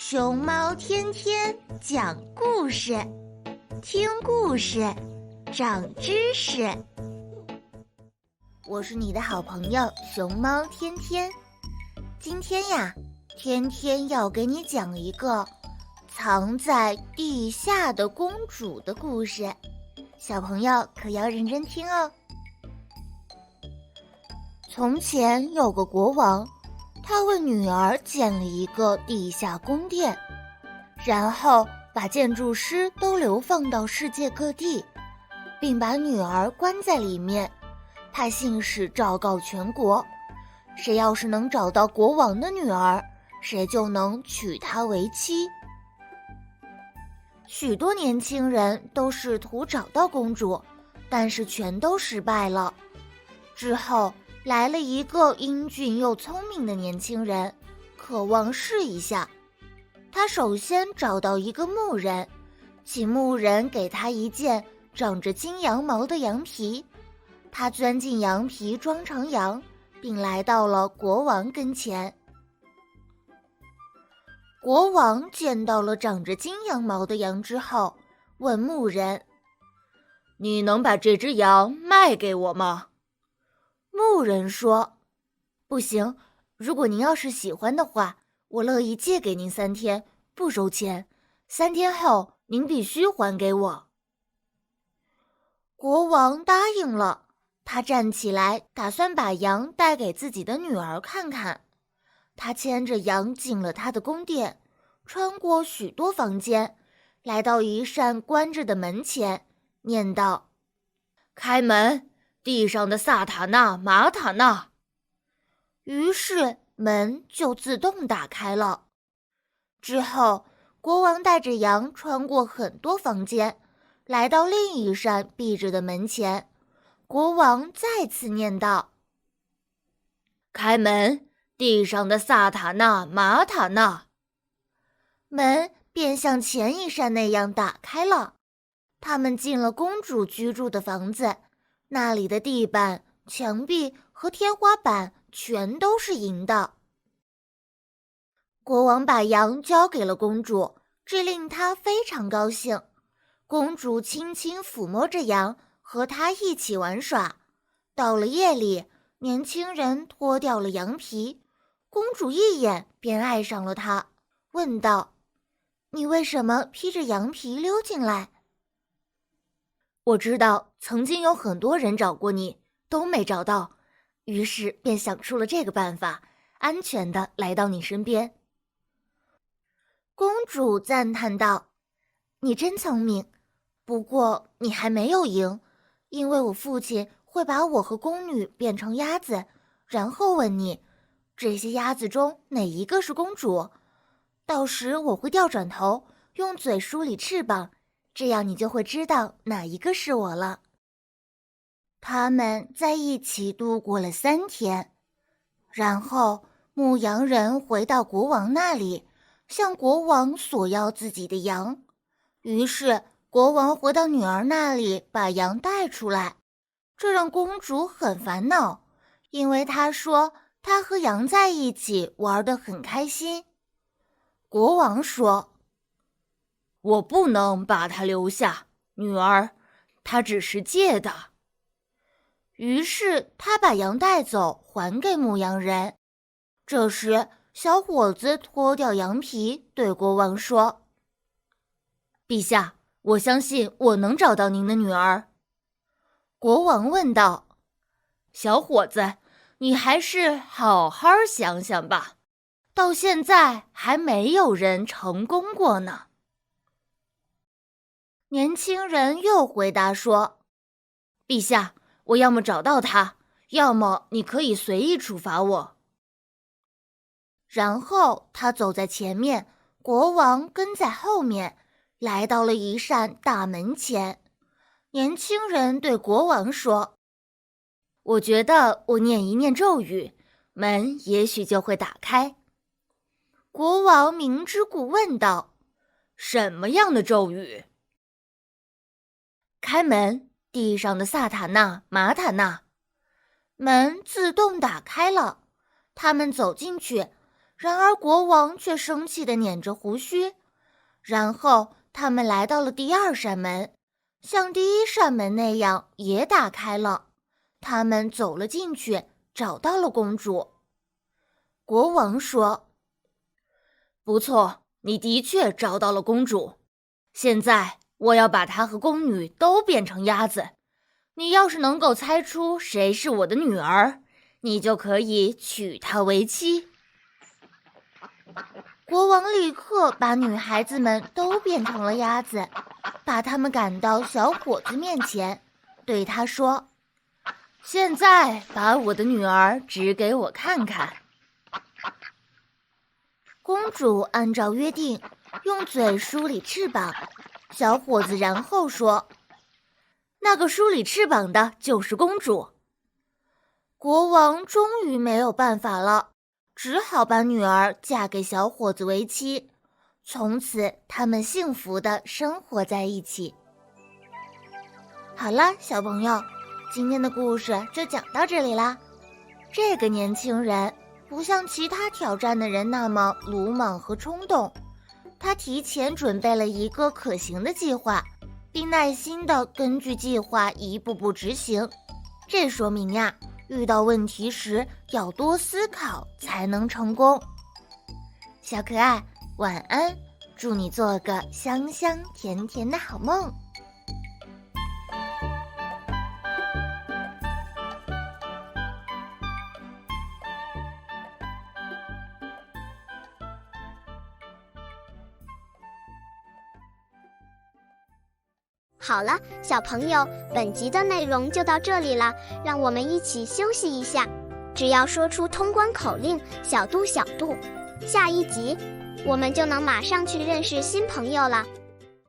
熊猫天天讲故事，听故事，长知识。我是你的好朋友熊猫天天。今天呀，天天要给你讲一个藏在地下的公主的故事，小朋友可要认真听哦。从前有个国王，他为女儿建了一个地下宫殿，然后把建筑师都流放到世界各地，并把女儿关在里面，派信使昭告全国，谁要是能找到国王的女儿，谁就能娶她为妻。许多年轻人都试图找到公主，但是全都失败了。之后来了一个英俊又聪明的年轻人，渴望试一下。他首先找到一个牧人，请牧人给他一件长着金羊毛的羊皮。他钻进羊皮装成羊，并来到了国王跟前。国王见到了长着金羊毛的羊之后，问牧人：“你能把这只羊卖给我吗？”牧人说：“不行，如果您要是喜欢的话，我乐意借给您3天，不收钱。3天后您必须还给我。”国王答应了，他站起来，打算把羊带给自己的女儿看看。他牵着羊进了他的宫殿，穿过许多房间，来到一扇关着的门前，念道：“开门！地上的萨塔纳、马塔纳。”于是门就自动打开了。之后，国王带着羊穿过很多房间，来到另一扇闭着的门前。国王再次念道：“开门！地上的萨塔纳、马塔纳。”门便像前一扇那样打开了。他们进了公主居住的房子，那里的地板、墙壁和天花板全都是银的。国王把羊交给了公主，这令她非常高兴。公主轻轻抚摸着羊，和他一起玩耍。到了夜里，年轻人脱掉了羊皮，公主一眼便爱上了他，问道：“你为什么披着羊皮溜进来？”“我知道曾经有很多人找过你，都没找到，于是便想出了这个办法，安全地来到你身边。”公主赞叹道：“你真聪明，不过你还没有赢，因为我父亲会把我和宫女变成鸭子，然后问你，这些鸭子中哪一个是公主？到时我会调转头，用嘴梳理翅膀，这样你就会知道哪一个是我了。”他们在一起度过了3天，然后牧羊人回到国王那里，向国王索要自己的羊。于是国王回到女儿那里，把羊带出来，这让公主很烦恼，因为她说她和羊在一起玩得很开心。国王说：“我不能把它留下，女儿，它只是借的。”于是他把羊带走，还给牧羊人。这时，小伙子脱掉羊皮，对国王说：“陛下，我相信我能找到您的女儿。”国王问道：“小伙子，你还是好好想想吧，到现在还没有人成功过呢。”年轻人又回答说：“陛下，我要么找到他，要么你可以随意处罚我。”然后他走在前面，国王跟在后面，来到了一扇大门前。年轻人对国王说：“我觉得我念一念咒语，门也许就会打开。”国王明知故问道：“什么样的咒语？”“开门！地上的萨塔纳、马塔纳。”门自动打开了，他们走进去，然而国王却生气地捻着胡须。然后他们来到了第2扇门，像第1扇门那样也打开了。他们走了进去，找到了公主。国王说：“不错，你的确找到了公主。现在我要把她和宫女都变成鸭子。你要是能够猜出谁是我的女儿，你就可以娶她为妻。”国王立刻把女孩子们都变成了鸭子，把她们赶到小伙子面前，对他说：“现在把我的女儿指给我看看。”公主按照约定，用嘴梳理翅膀。小伙子然后说：“那个梳理翅膀的就是公主。”国王终于没有办法了，只好把女儿嫁给小伙子为妻。从此，他们幸福地生活在一起。好了，小朋友，今天的故事就讲到这里啦。这个年轻人不像其他挑战的人那么鲁莽和冲动，他提前准备了一个可行的计划，并耐心地根据计划一步步执行。这说明呀，遇到问题时要多思考才能成功。小可爱，晚安，祝你做个香香甜甜的好梦。好了，小朋友，本集的内容就到这里了，让我们一起休息一下。只要说出通关口令“小度小度”，下一集我们就能马上去认识新朋友了。